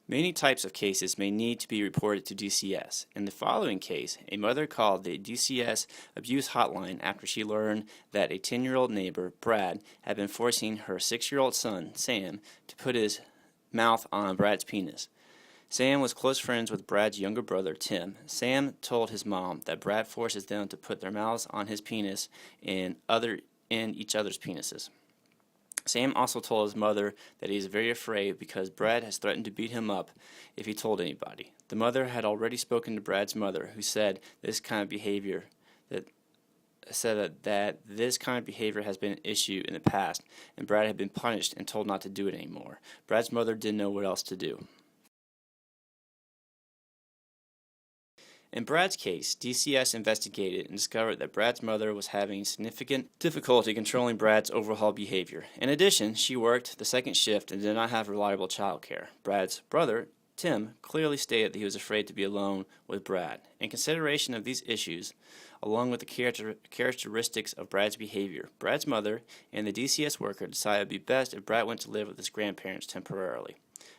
Many types of cases may need to be reported to DCS. In the following case, a mother called the DCS abuse hotline after she learned that a 10-year-old neighbor, Brad, had been forcing her 6-year-old son, Sam, to put his mouth on Brad's penis. Sam was close friends with Brad's younger brother, Tim. Sam told his mom that Brad forces them to put their mouths on his penis and each other's penises. Sam also told his mother that he is very afraid because Brad has threatened to beat him up if he told anybody. The mother had already spoken to Brad's mother, who said this kind of behavior that this kind of behavior has been an issue in the past, and Brad had been punished and told not to do it anymore. Brad's mother didn't know what else to do. In Brad's case, DCS investigated and discovered that Brad's mother was having significant difficulty controlling Brad's overall behavior. In addition, she worked the second shift and did not have reliable child care. Brad's brother, Tim, clearly stated that he was afraid to be alone with Brad. In consideration of these issues, along with the characteristics of Brad's behavior, Brad's mother and the DCS worker decided it would be best if Brad went to live with his grandparents temporarily.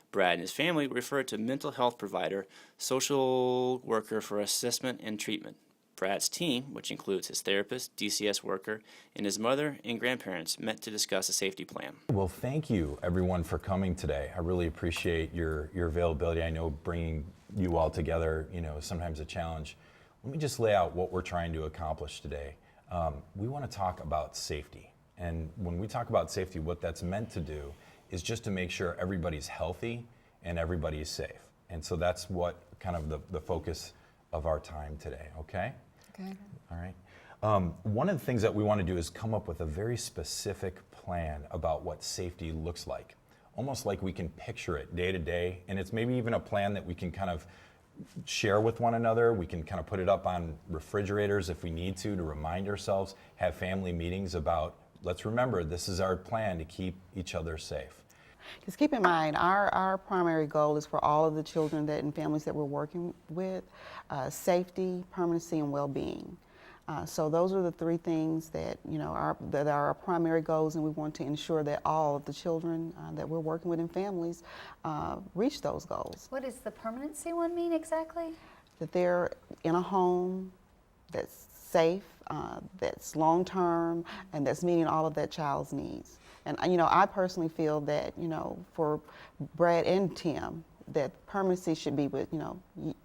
Brad and his family referred to mental health provider, social worker for assessment and treatment. Brad's team, which includes his therapist, DCS worker, and his mother and grandparents, met to discuss a safety plan. Well, thank you, everyone, for coming today. I really appreciate your availability. I know bringing you all together, is sometimes a challenge. Let me just lay out what we're trying to accomplish today. We want to talk about safety. And when we talk about safety, what that's meant to do is just to make sure everybody's healthy and everybody's safe. And so that's what kind of the focus of our time today, okay? Okay. All right. One of the things that we want to do is come up with a very specific plan about what safety looks like, almost like we can picture it day to day, and it's maybe even a plan that we can kind of share with one another. We can kind of put it up on refrigerators if we need to remind ourselves, have family meetings about, let's remember, this is our plan to keep each other safe. Just keep in mind, our primary goal is for all of the children and families that we're working with, safety, permanency, and well-being. So those are the three things that that are our primary goals, and we want to ensure that all of the children that we're working with in families reach those goals. What does the permanency one mean exactly? That they're in a home that's safe, that's long-term, and that's meeting all of that child's needs. And I personally feel that for Brad and Tim, that permanency should be with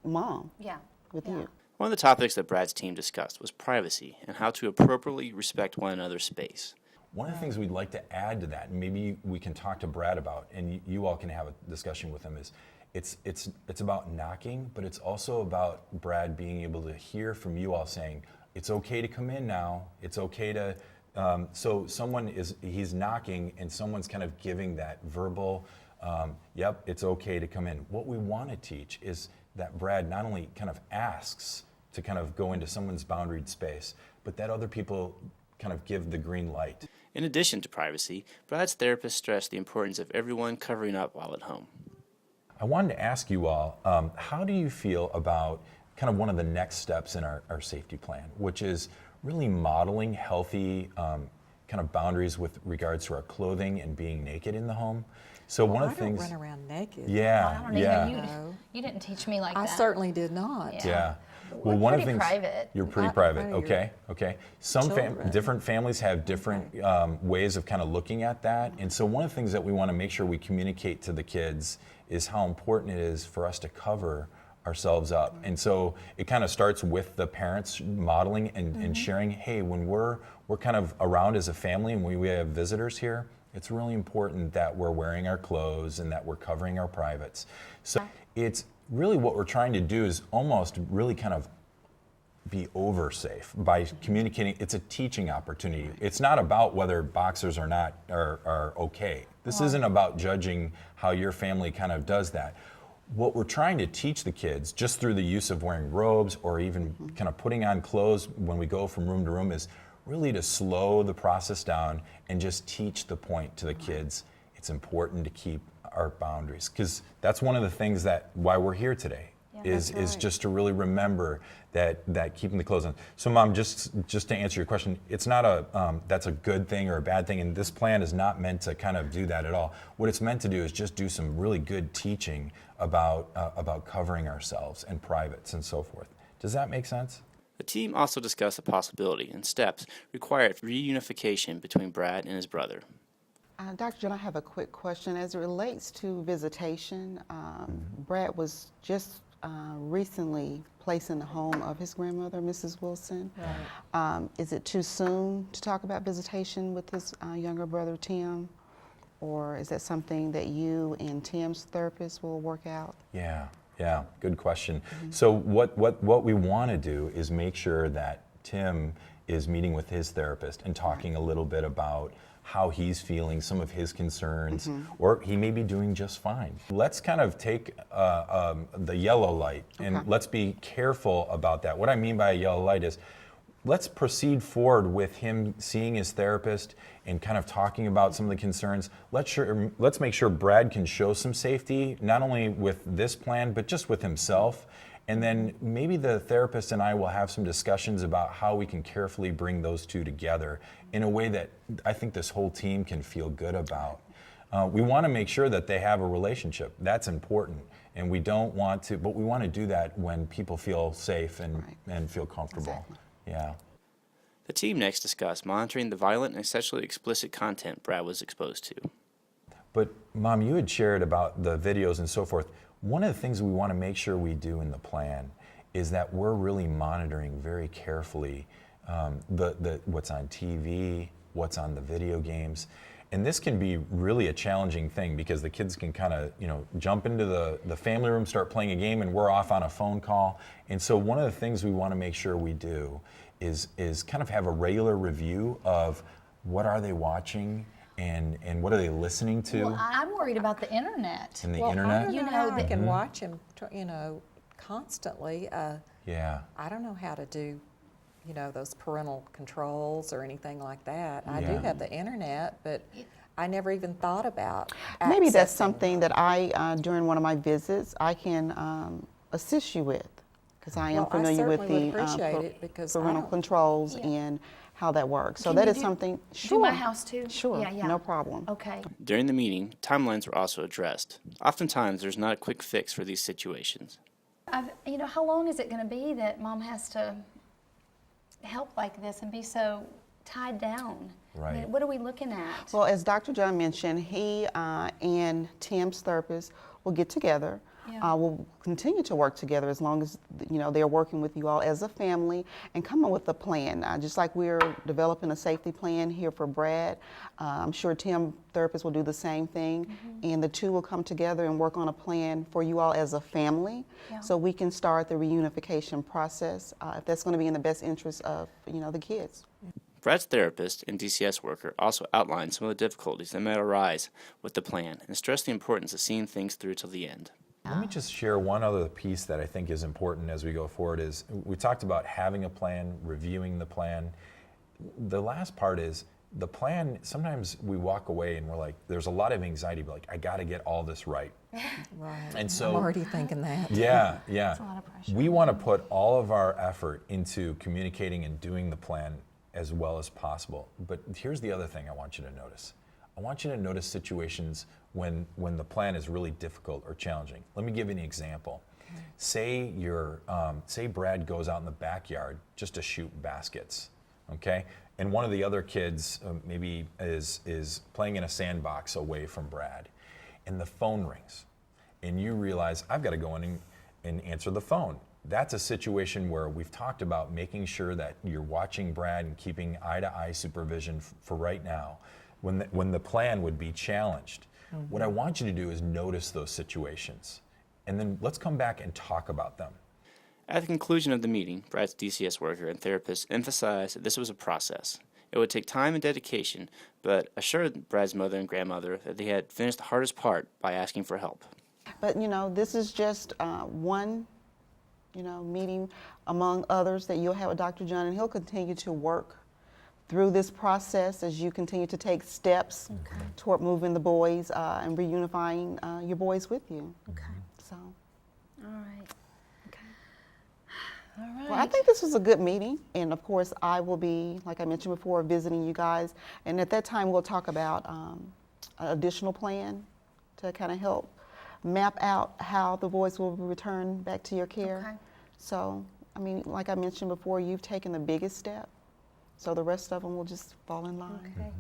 mom. Yeah. With you. One of the topics that Brad's team discussed was privacy and how to appropriately respect one another's space. One of the things we'd like to add to that, and maybe we can talk to Brad about, and you all can have a discussion with him, is it's about knocking, but it's also about Brad being able to hear from you all saying, it's okay to come in now, it's okay to, so he's knocking and someone's kind of giving that verbal, yep, it's okay to come in. What we want to teach is that Brad not only kind of asks to kind of go into someone's boundaried space, but that other people kind of give the green light. In addition to privacy, Brad's therapist stressed the importance of everyone covering up while at home. I wanted to ask you all, how do you feel about kind of one of the next steps in our safety plan, which is really modeling healthy kind of boundaries with regards to our clothing and being naked in the home. So one of the things. I don't run around naked. Yeah, I don't know. You didn't teach me like that. I certainly did not. Yeah. Well, one of the things. Private. You're pretty private. Okay. Some different families have different ways of kind of looking at that, and so one of the things that we want to make sure we communicate to the kids is how important it is for us to cover ourselves up. And so it kind of starts with the parents modeling and sharing, hey, when we're kind of around as a family and we have visitors here, it's really important that we're wearing our clothes and that we're covering our privates. So it's really what we're trying to do is almost really kind of be over safe by communicating. It's a teaching opportunity. It's not about whether boxers or not are okay. This isn't about judging how your family kind of does that. What we're trying to teach the kids, just through the use of wearing robes or even kind of putting on clothes when we go from room to room, is really to slow the process down and just teach the point to the kids. It's important to keep our boundaries, because that's one of the things why we're here today. Yeah. is That's right. just to really remember that keeping the clothes on. So Mom, just to answer your question, it's not that's a good thing or a bad thing, and this plan is not meant to kind of do that at all. What it's meant to do is just do some really good teaching about covering ourselves and privates and so forth. Does that make sense? The team also discussed the possibility and steps required for reunification between Brad and his brother. Dr. John, I have a quick question. As it relates to visitation, Brad was just recently placed in the home of his grandmother, Mrs. Wilson. Right. Is it too soon to talk about visitation with his younger brother, Tim? Or is that something that you and Tim's therapist will work out? Yeah, good question. So what we want to do is make sure that Tim is meeting with his therapist and talking a little bit about how he's feeling, some of his concerns, or he may be doing just fine. Let's kind of take the yellow light and let's be careful about that. What I mean by a yellow light is let's proceed forward with him seeing his therapist and kind of talking about some of the concerns. Let's make sure Brad can show some safety, not only with this plan, but just with himself. And then maybe the therapist and I will have some discussions about how we can carefully bring those two together in a way that I think this whole team can feel good about. We want to make sure that they have a relationship. That's important. And we don't want to, but we want to do that when people feel safe and feel comfortable. Exactly. Yeah. The team next discussed monitoring the violent and sexually explicit content Brad was exposed to. But Mom, you had shared about the videos and so forth. One of the things we want to make sure we do in the plan is that we're really monitoring very carefully what's on TV, what's on the video games. And this can be really a challenging thing because the kids can kind of, jump into the family room, start playing a game, and we're off on a phone call. And so one of the things we want to make sure we do is kind of have a regular review of what are they watching and what are they listening to. Well, I'm worried about the internet. And the Well, internet? I don't know You know, how I the- can watch him, constantly. Yeah. I don't know how to do, those parental controls or anything like that. I do Yeah. have the internet, but I never even thought about Maybe that's accessing. something that I, during one of my visits, I can assist you with, because I am Well, I familiar with certainly the would appreciate it because I parental don't- controls Yeah. and how that works. So Can that you is do- something. Do my house too? Sure, Yeah. no problem. Okay. During the meeting, timelines were also addressed. Oftentimes, there's not a quick fix for these situations. How long is it going to be that Mom has to help like this and be so tied down? Right. I mean, what are we looking at? Well, as Dr. John mentioned, he and Tim's therapist will get together. Yeah. We'll continue to work together as long as they're working with you all as a family and come up with a plan. Just like we're developing a safety plan here for Brad, I'm sure Tim therapist will do the same thing, and the two will come together and work on a plan for you all as a family, Yeah. so we can start the reunification process if that's going to be in the best interest of the kids. Brad's therapist and DCS worker also outlined some of the difficulties that might arise with the plan and stressed the importance of seeing things through till the end. Let me just share one other piece that I think is important as we go forward is we talked about having a plan, reviewing the plan. The last part is the plan, sometimes we walk away and we're like, there's a lot of anxiety, but I got to get all this right. Right. And so- I'm already thinking that. Yeah. That's a lot of pressure. We want to put all of our effort into communicating and doing the plan as well as possible. But here's the other thing I want you to notice. I want you to notice situations when the plan is really difficult or challenging. Let me give you an example. Say say Brad goes out in the backyard just to shoot baskets, okay? And one of the other kids maybe is playing in a sandbox away from Brad, and the phone rings, and you realize I've got to go in and answer the phone. That's a situation where we've talked about making sure that you're watching Brad and keeping eye-to-eye supervision for right now, when the plan would be challenged. What I want you to do is notice those situations, and then let's come back and talk about them. At the conclusion of the meeting, Brad's DCS worker and therapist emphasized that this was a process. It would take time and dedication, but assured Brad's mother and grandmother that they had finished the hardest part by asking for help. But this is just one meeting among others that you'll have with Dr. John, and he'll continue to work through this process as you continue to take steps toward moving the boys and reunifying your boys with you. Okay. So, All right. All right. Well, I think this was a good meeting, and of course, I will be, like I mentioned before, visiting you guys, and at that time, we'll talk about an additional plan to kind of help map out how the boys will be returned back to your care. Okay. So, I mean, like I mentioned before, you've taken the biggest step, so the rest of them will just fall in line. Okay.